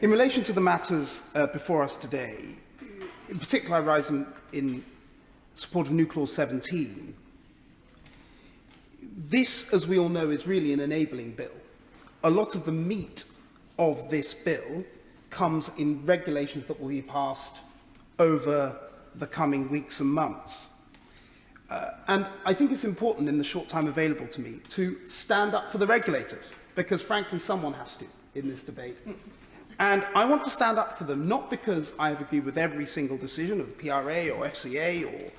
In relation to the matters before us today, in particular I rise in support of New Clause 17. This, as we all know, is really an enabling bill. A lot of the meat of this bill comes in regulations that will be passed over the coming weeks and months. And I think it's important in the short time available to me to stand up for the regulators, because frankly someone has to in this debate. And I want to stand up for them, not because I agree with every single decision of the PRA or FCA or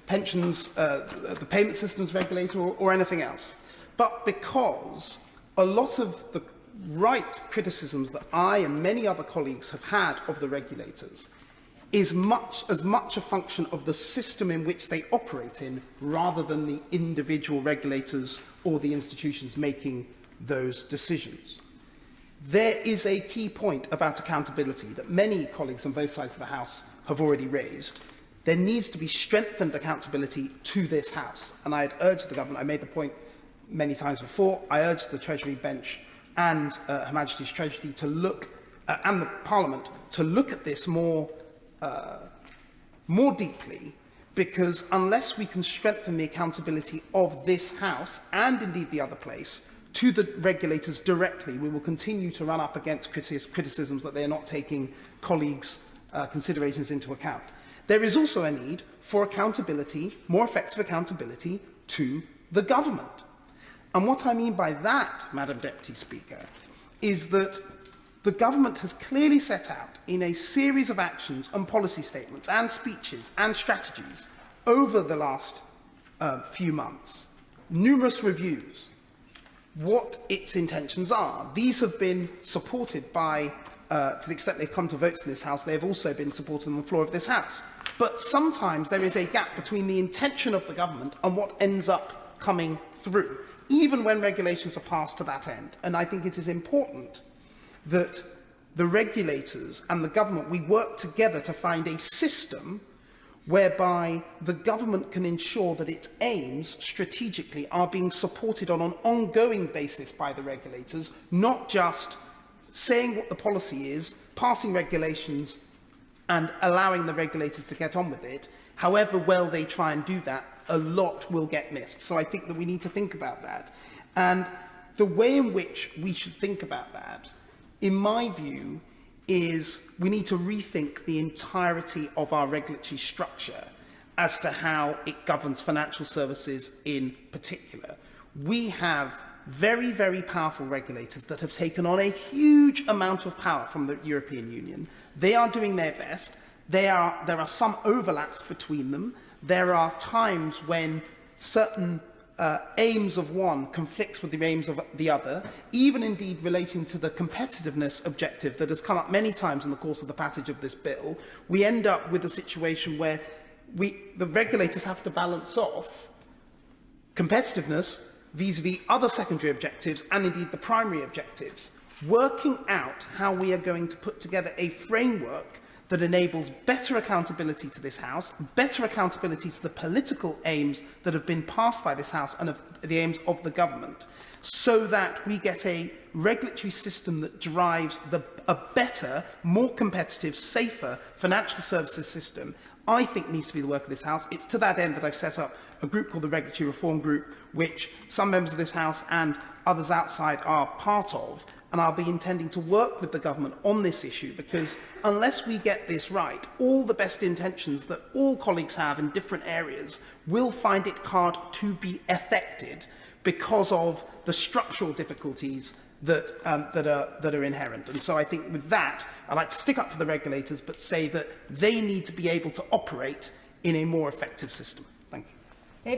pensions, the payment systems regulator or anything else, but because a lot of the right criticisms that I and many other colleagues have had of the regulators is as much a function of the system in which they operate in, rather than the individual regulators or the institutions making those decisions. There is a key point about accountability that many colleagues on both sides of the House have already raised. There needs to be strengthened accountability to this House. And I had urged the government, I made the point many times before, I urged the Treasury bench and Her Majesty's Treasury to look, and the Parliament, to look at this more deeply, because unless we can strengthen the accountability of this House, and indeed the other place, to the regulators directly, we will continue to run up against criticisms that they are not taking colleagues' considerations into account. There is also a need for accountability, more effective accountability, to the government. And what I mean by that, Madam Deputy Speaker, is that the government has clearly set out in a series of actions and policy statements and speeches and strategies over the last few months, numerous reviews, what its intentions are. These have been supported by, to the extent they've come to votes in this House, they have also been supported on the floor of this House. But sometimes there is a gap between the intention of the government and what ends up coming through, even when regulations are passed to that end. And I think it is important that the regulators and the government, we work together to find a system whereby the government can ensure that its aims strategically are being supported on an ongoing basis by the regulators, not just saying what the policy is, passing regulations and allowing the regulators to get on with it. However well they try and do that, a lot will get missed. So I think that we need to think about that. And the way in which we should think about that, in my view, is we need to rethink the entirety of our regulatory structure as to how it governs financial services in particular. We have very, very powerful regulators that have taken on a huge amount of power from the European Union. They are doing their best. There are some overlaps between them. There are times when certain aims of one conflicts with the aims of the other, even indeed relating to the competitiveness objective that has come up many times in the course of the passage of this bill. We end up with a situation where the regulators have to balance off competitiveness vis-à-vis other secondary objectives and indeed the primary objectives, working out how we are going to put together a framework that enables better accountability to this House, better accountability to the political aims that have been passed by this House and of the aims of the government, so that we get a regulatory system that drives a better, more competitive, safer financial services system. I think needs to be the work of this House. It's to that end that I've set up a group called the Regulatory Reform Group, which some members of this House and others outside are part of, and I'll be intending to work with the government on this issue, because unless we get this right, all the best intentions that all colleagues have in different areas will find it hard to be affected because of the structural difficulties that are inherent. And so I think with that, I'd like to stick up for the regulators, but say that they need to be able to operate in a more effective system.